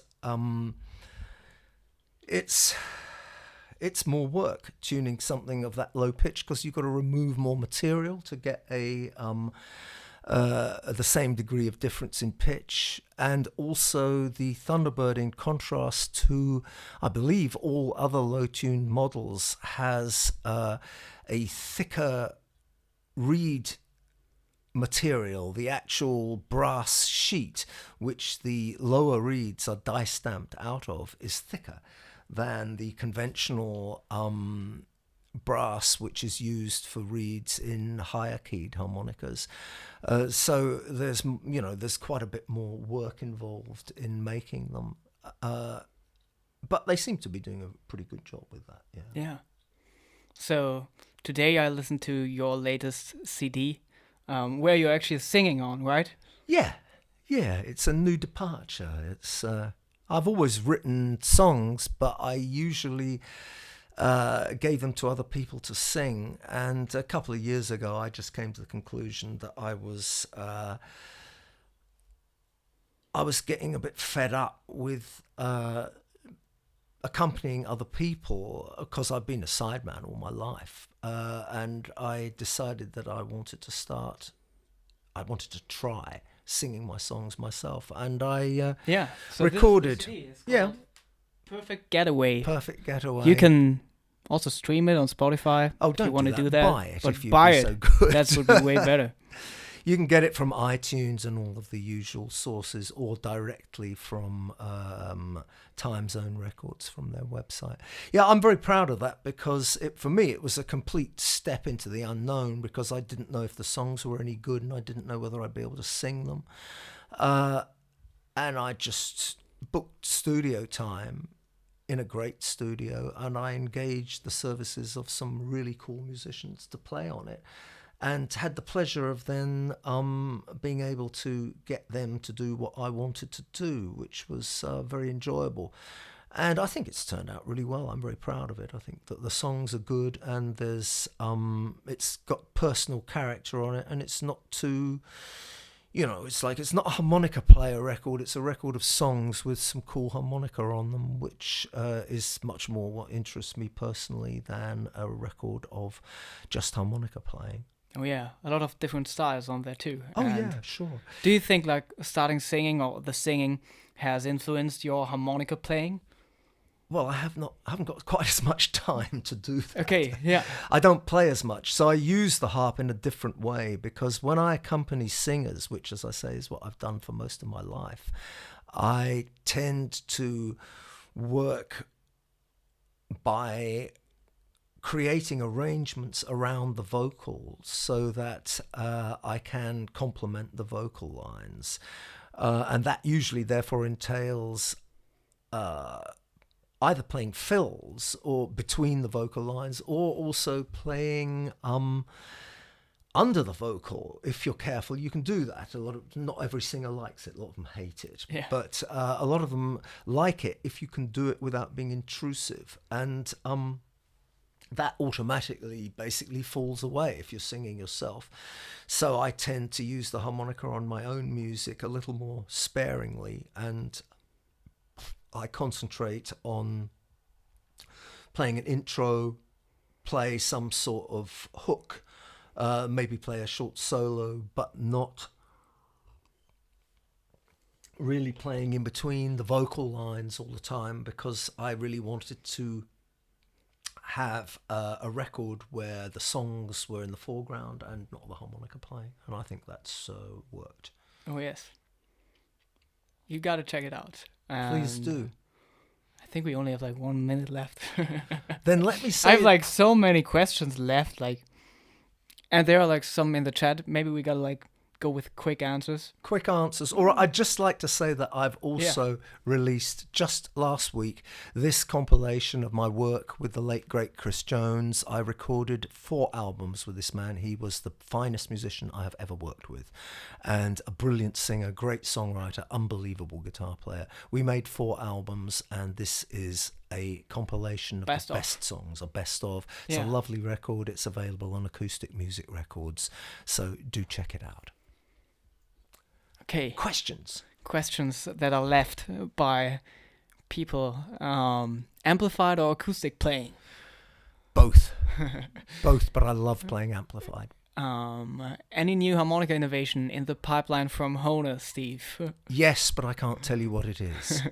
it's more work tuning something of that low pitch, because you've got to remove more material to get the same degree of difference in pitch. And also the Thunderbird, in contrast to, I believe, all other low-tuned models, has a thicker reed material. The actual brass sheet, which the lower reeds are die stamped out of, is thicker than the conventional brass, which is used for reeds in higher keyed harmonicas. So there's quite a bit more work involved in making them. But they seem to be doing a pretty good job with that. Yeah. Yeah. So today I listened to your latest CD, where you're actually singing on, right? Yeah. It's a new departure. It's I've always written songs, but I usually gave them to other people to sing. And a couple of years ago, I just came to the conclusion that I was getting a bit fed up with accompanying other people, because I've been a sideman all my life, and I decided that I wanted to try singing my songs myself, and I recorded. This CD is called Perfect Getaway. Perfect Getaway. You can also stream it on Spotify if don't you want to do that. Buy it, but if you'd buy be it. So good. That would be way better. You can get it from iTunes and all of the usual sources, or directly from Time Zone Records from their website. Yeah, I'm very proud of that, because for me it was a complete step into the unknown, because I didn't know if the songs were any good, and I didn't know whether I'd be able to sing them. And I just booked studio time in a great studio, and I engaged the services of some really cool musicians to play on it. And had the pleasure of then being able to get them to do what I wanted to do, which was very enjoyable. And I think it's turned out really well. I'm very proud of it. I think that the songs are good, and there's it's got personal character on it, and it's not too, it's not a harmonica player record. It's a record of songs with some cool harmonica on them, which is much more what interests me personally than a record of just harmonica playing. Oh yeah, a lot of different styles on there too. Oh yeah, sure. Do you think like starting singing, or the singing, has influenced your harmonica playing? Well, I haven't got quite as much time to do that. Okay, yeah. I don't play as much, so I use the harp in a different way, because when I accompany singers, which, as I say, is what I've done for most of my life, I tend to work by creating arrangements around the vocals so that I can complement the vocal lines. And that usually therefore entails either playing fills or between the vocal lines, or also playing under the vocal. If you're careful, you can do that. Not every singer likes it. A lot of them hate it. Yeah. But a lot of them like it if you can do it without being intrusive. And that automatically basically falls away if you're singing yourself. So I tend to use the harmonica on my own music a little more sparingly, and I concentrate on playing an intro, play some sort of hook, maybe play a short solo, but not really playing in between the vocal lines all the time, because I really wanted to have a record where the songs were in the foreground and not the harmonica playing, and I think that's worked. Oh yes, you gotta check it out. Please do. I think we only have like 1 minute left. Then let me say, I have like so many questions left, and there are like some in the chat. Maybe we gotta like go with quick answers. Quick answers. Or I'd just like to say that I've also released just last week this compilation of my work with the late great Chris Jones. I recorded 4 albums with this man. He was the finest musician I have ever worked with, and a brilliant singer, great songwriter, unbelievable guitar player. We made 4 albums, and this is a compilation of the best songs, a best of. It's a lovely record. It's available on Acoustic Music Records, so do check it out. Okay. Questions that are left by people. Amplified or acoustic playing? Both. Both, but I love playing amplified. Any new harmonica innovation in the pipeline from Hohner, Steve? Yes, but I can't tell you what it is.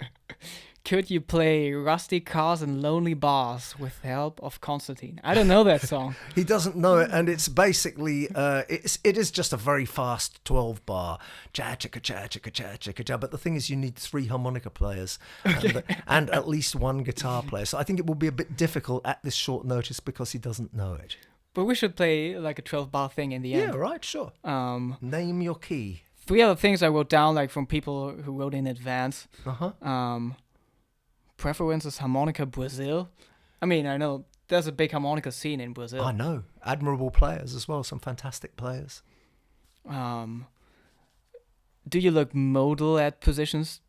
Could you play Rusty Cars and Lonely Bars with the help of Konstantin? I don't know that song. He doesn't know it, and it's basically it is just a very fast 12-bar cha chicka cha chicka cha chicka cha. But the thing is, you need 3 harmonica players and at least 1 guitar player. So I think it will be a bit difficult at this short notice because he doesn't know it. But we should play like a 12-bar thing in the end. Yeah, right, sure. Name your key. 3 other things I wrote down, like from people who wrote in advance. Preferences harmonica Brazil. I mean, I know there's a big harmonica scene in Brazil. I know. Admirable players as well, some fantastic players. Do you look modal at positions?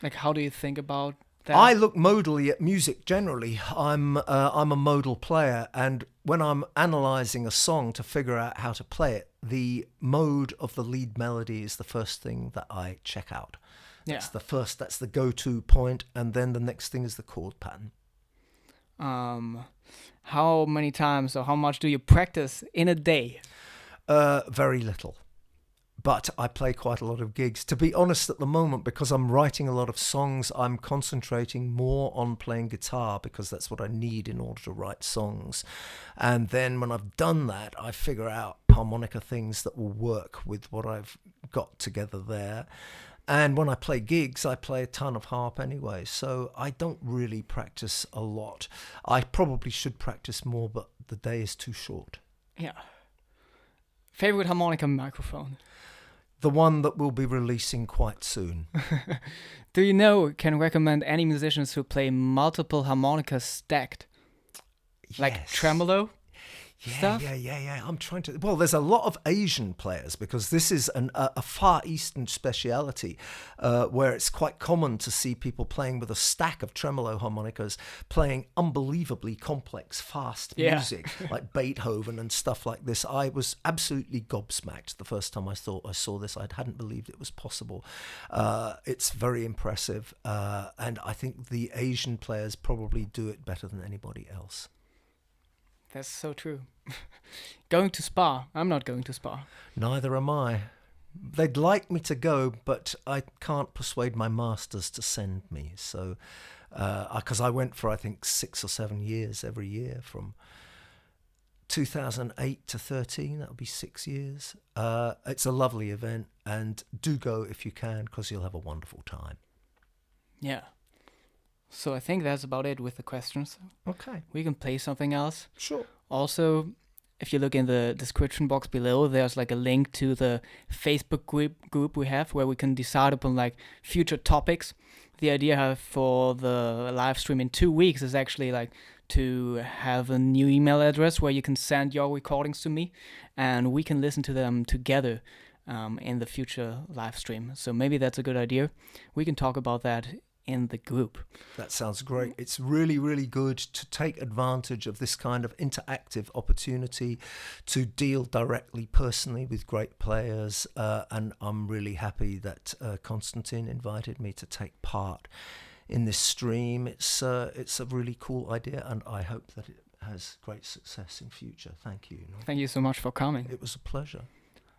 Like, how do you think about that? I look modally at music generally. I'm a modal player, and when I'm analysing a song to figure out how to play it, the mode of the lead melody is the first thing that I check out. That's that's the go-to point, and then the next thing is the chord pattern. How many times or how much do you practice in a day? Very little. But I play quite a lot of gigs. To be honest, at the moment, because I'm writing a lot of songs, I'm concentrating more on playing guitar because that's what I need in order to write songs. And then when I've done that, I figure out harmonica things that will work with what I've got together there. And when I play gigs, I play a ton of harp anyway, so I don't really practice a lot. I probably should practice more, but the day is too short. Yeah. Favorite harmonica microphone? The one that we'll be releasing quite soon. Do you can recommend any musicians who play multiple harmonicas stacked? Like tremolo? Stuff? Yeah. I'm trying to. Well, there's a lot of Asian players because this is a Far Eastern speciality where it's quite common to see people playing with a stack of tremolo harmonicas, playing unbelievably complex, fast music like Beethoven and stuff like this. I was absolutely gobsmacked the first time I saw this. I hadn't believed it was possible. It's very impressive, and I think the Asian players probably do it better than anybody else. That's so true. Going to Spa. I'm not going to Spa. Neither am I. They'd like me to go, but I can't persuade my masters to send me. So, because I went for, I think, 6 or 7 years every year from 2008 to 13. That would be 6 years. It's a lovely event, and do go if you can, because you'll have a wonderful time. Yeah. So I think that's about it with the questions. Okay. We can play something else. Sure. Also, if you look in the description box below, there's like a link to the Facebook group we have where we can decide upon like future topics. The idea for the live stream in 2 weeks is actually like to have a new email address where you can send your recordings to me and we can listen to them together in the future live stream. So maybe that's a good idea. We can talk about that in the group. That sounds great. It's really, really good to take advantage of this kind of interactive opportunity to deal directly, personally with great players. And I'm really happy that Konstantin invited me to take part in this stream. It's a really cool idea, and I hope that it has great success in future. Thank you. Thank you so much for coming. It was a pleasure.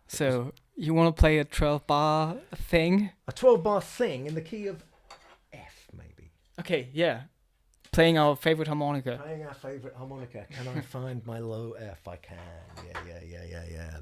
So you want to play a 12-bar thing? A 12-bar thing in the key of F, maybe. Okay, yeah. Playing our favorite harmonica. Playing our favorite harmonica. Can I find my low F? I can. Yeah.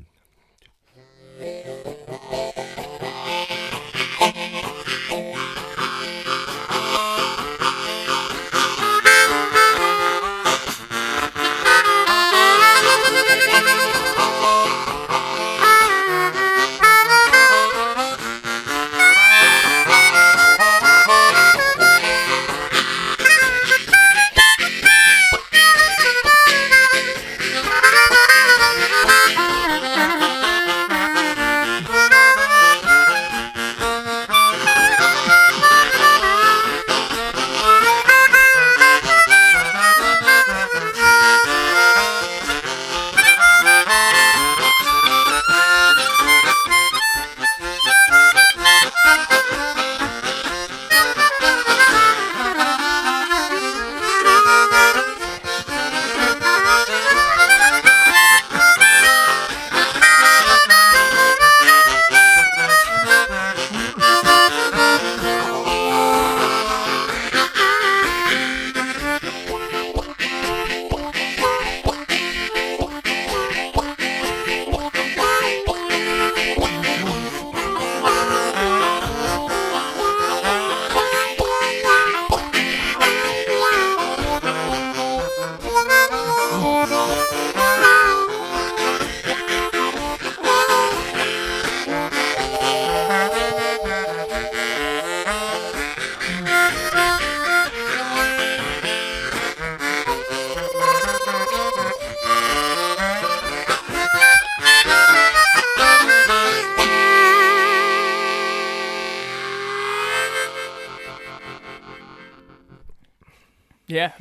Yeah.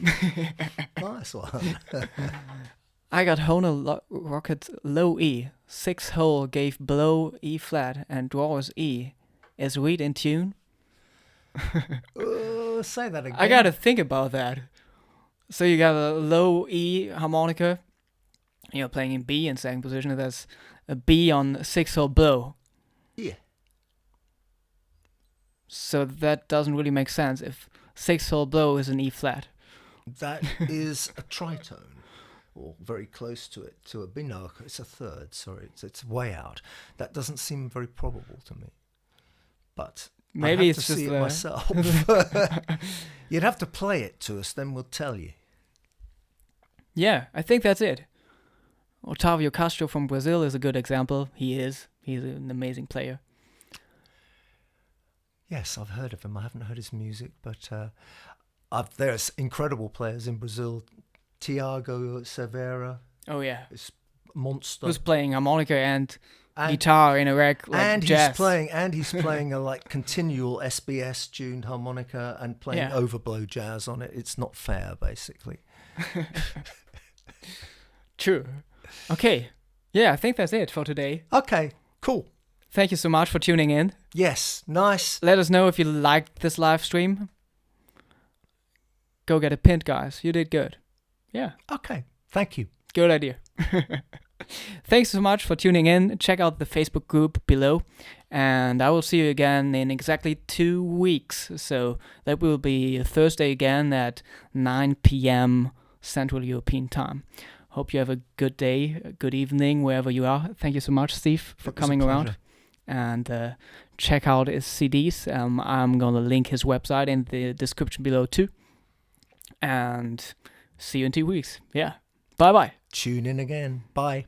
Nice one. I got Hohner Rocket low E, 6-hole gave below E flat and draws E. Is read in tune? Say that again. I gotta think about that. So you got a low E harmonica, you're playing in B in second position, and there's a B on 6-hole blow. Yeah. So that doesn't really make sense if 6-hole blow is an E flat. That is a tritone, or very close to it, to a B. No, it's a third, sorry, it's way out. That doesn't seem very probable to me. But maybe it's it's to just see it myself. You'd have to play it to us, then we'll tell you. Yeah, I think that's it. Otávio Castro from Brazil is a good example. He's an amazing player. Yes, I've heard of him. I haven't heard his music, but there's incredible players in Brazil. Tiago Severa. Oh yeah, is a monster. Who's playing harmonica and guitar in a rack like and jazz. He's playing a like continual SBS tuned harmonica and playing overblow jazz on it. It's not fair, basically. True. Okay. Yeah, I think that's it for today. Okay, cool. Thank you so much for tuning in. Yes, nice. Let us know if you liked this live stream. Go get a pint, guys. You did good. Yeah. Okay, thank you. Good idea. Thanks so much for tuning in. Check out the Facebook group below. And I will see you again in exactly 2 weeks. So that will be Thursday again at 9 p.m. Central European time. Hope you have a good day, a good evening, wherever you are. Thank you so much, Steve, for coming around. And check out his CDs. I'm going to link his website in the description below too. And see you in 2 weeks. Yeah. Bye-bye. Tune in again. Bye.